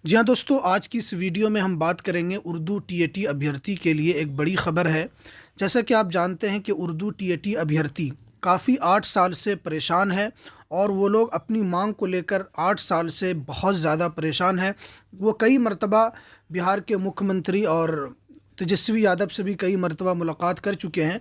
جی ہاں دوستو، آج کی اس ویڈیو میں ہم بات کریں گے اردو ٹی اے ٹی ابھیارتی کے لیے ایک بڑی خبر ہے۔ جیسا کہ آپ جانتے ہیں کہ اردو ٹی اے ٹی ابھیارتی کافی 8 سال سے پریشان ہے، اور وہ لوگ اپنی مانگ کو لے کر 8 سال سے بہت زیادہ پریشان ہے۔ وہ کئی مرتبہ بہار کے مکھیہ منتری اور تیجسوی یادو سے بھی کئی مرتبہ ملاقات کر چکے ہیں۔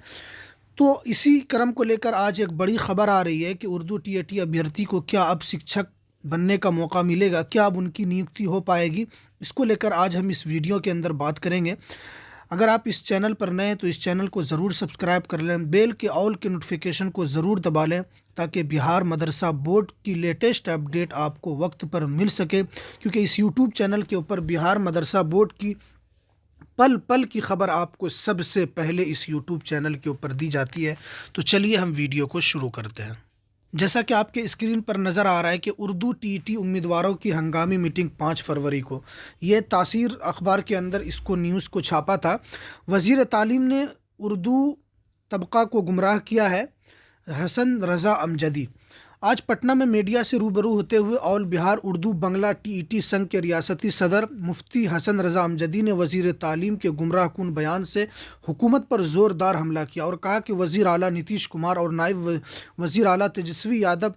تو اسی کرم کو لے کر آج ایک بڑی خبر آ رہی ہے کہ اردو ٹی اے ٹی ابھیارتی کو کیا اب شکچھک بننے کا موقع ملے گا، کیا اب ان کی نیوکتی ہو پائے گی؟ اس کو لے کر آج ہم اس ویڈیو کے اندر بات کریں گے۔ اگر آپ اس چینل پر نئے ہیں تو اس چینل کو ضرور سبسکرائب کر لیں، بیل کے آل کے نوٹیفیکیشن کو ضرور دبا لیں تاکہ بہار مدرسہ بورڈ کی لیٹسٹ اپڈیٹ آپ کو وقت پر مل سکے، کیونکہ اس یوٹیوب چینل کے اوپر بہار مدرسہ بورڈ کی پل پل کی خبر آپ کو سب سے پہلے اس یوٹیوب چینل کے اوپر دی جاتی ہے۔ تو چلیے ہم ویڈیو کو شروع کرتے ہیں۔ جیسا کہ آپ کے اسکرین پر نظر آ رہا ہے کہ اردو ٹی ای ٹی امیدواروں کی ہنگامی میٹنگ 5 فروری کو، یہ تاثیر اخبار کے اندر اس کو نیوز کو چھاپا تھا۔ وزیر تعلیم نے اردو طبقہ کو گمراہ کیا ہے، حسن رضا امجدی۔ آج پٹنہ میں میڈیا سے روبرو ہوتے ہوئے آل بہار اردو بنگلہ ٹی ای ٹی سنگھ کے ریاستی صدر مفتی حسن رضا امجدی نے وزیر تعلیم کے گمراہ کن بیان سے حکومت پر زوردار حملہ کیا اور کہا کہ وزیر اعلیٰ نتیش کمار اور نائب وزیر اعلیٰ Tejashwi Yadav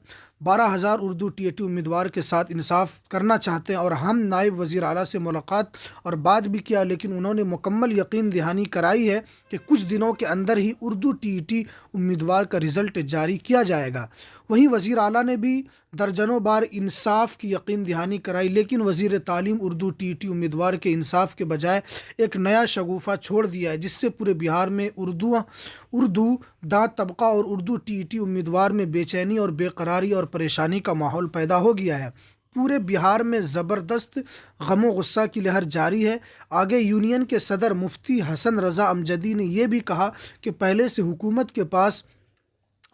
12,000 Urdu T A T امیدوار کے ساتھ انصاف کرنا چاہتے ہیں، اور ہم نائب وزیر اعلیٰ سے ملاقات اور بات بھی کیا، لیکن انہوں نے مکمل یقین دہانی کرائی ہے کہ کچھ دنوں کے اندر ہی اردو ٹی ای ٹی امیدوار کا رزلٹ جاری کیا جائے گا۔ وہیں وزیر اعلیٰ نے بھی درجنوں بار انصاف کی یقین دہانی کرائی، لیکن وزیر تعلیم اردو ٹی ای ٹی امیدوار کے انصاف کے بجائے ایک نیا شگوفہ چھوڑ دیا ہے، جس سے پورے بہار میں اردو داں طبقہ اور اردو ٹی ای ٹی امیدوار میں بے چینی اور بے قراری اور پریشانی کا ماحول پیدا ہو گیا ہے۔ پورے بہار میں زبردست غم و غصہ کی لہر جاری ہے۔ آگے یونین کے صدر مفتی حسن رضا امجدی نے یہ بھی کہا کہ پہلے سے حکومت کے پاس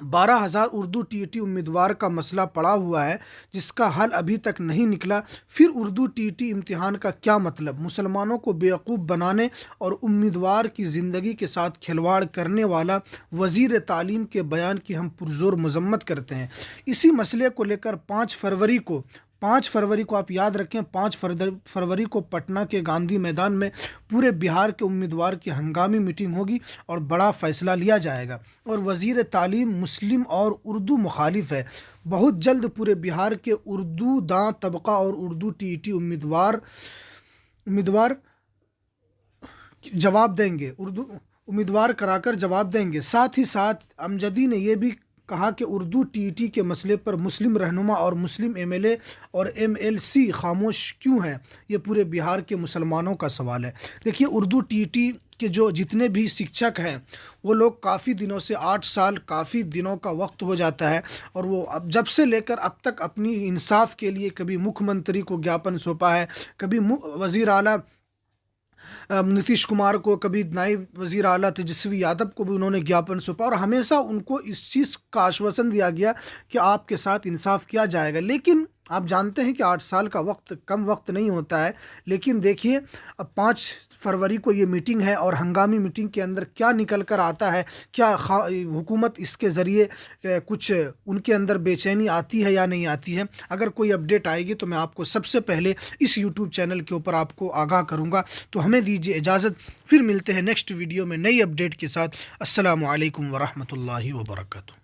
12,000 اردو ٹی ای ٹی امیدوار کا مسئلہ پڑا ہوا ہے، جس کا حل ابھی تک نہیں نکلا۔ پھر اردو ٹی ای ٹی امتحان کا کیا مطلب؟ مسلمانوں کو بیوقوف بنانے اور امیدوار کی زندگی کے ساتھ کھلواڑ کرنے والا وزیر تعلیم کے بیان کی ہم پرزور مذمت کرتے ہیں۔ اسی مسئلے کو لے کر 5 فروری کو آپ یاد رکھیں، 5 فروری کو پٹنہ کے گاندھی میدان میں پورے بہار کے امیدوار کی ہنگامی میٹنگ ہوگی اور بڑا فیصلہ لیا جائے گا۔ اور وزیر تعلیم مسلم اور اردو مخالف ہے۔ بہت جلد پورے بہار کے اردو داں طبقہ اور اردو ٹی ای ٹی امیدوار جواب دیں گے، اردو امیدوار کرا کر جواب دیں گے۔ ساتھ ہی ساتھ امجدی نے یہ بھی کہا کہ اردو ٹی ای ٹی کے مسئلے پر مسلم رہنما اور مسلم ایم ایل اے اور ایم ایل سی خاموش کیوں ہیں؟ یہ پورے بہار کے مسلمانوں کا سوال ہے۔ دیکھیے، اردو ٹی ای ٹی کے جو جتنے بھی شکچک ہیں، وہ لوگ کافی دنوں سے 8 سال کافی دنوں کا وقت ہو جاتا ہے، اور وہ اب جب سے لے کر اب تک اپنی انصاف کے لیے کبھی مکھیہ منتری کو جاپن سونپا ہے، کبھی وزیر اعلیٰ نتیش کمار کو، کبھی نائب وزیر اعلیٰ تیجسوی یادو کو بھی انہوں نے جاپن سونپا، اور ہمیشہ ان کو اس چیز کا آشواسن دیا گیا کہ آپ کے ساتھ انصاف کیا جائے گا۔ لیکن آپ جانتے ہیں کہ 8 سال کا وقت کم وقت نہیں ہوتا ہے۔ لیکن دیکھیے، اب 5 فروری کو یہ میٹنگ ہے، اور ہنگامی میٹنگ کے اندر کیا نکل کر آتا ہے، کیا حکومت اس کے ذریعے کچھ ان کے اندر بے چینی آتی ہے یا نہیں آتی ہے۔ اگر کوئی اپڈیٹ آئے گی تو میں آپ کو سب سے پہلے اس یوٹیوب چینل کے اوپر آپ کو آگاہ کروں گا۔ تو ہمیں دیجیے اجازت، پھر ملتے ہیں نیکسٹ ویڈیو میں نئی اپڈیٹ کے ساتھ۔ السلام علیکم ورحمۃ اللہ وبرکاتہ۔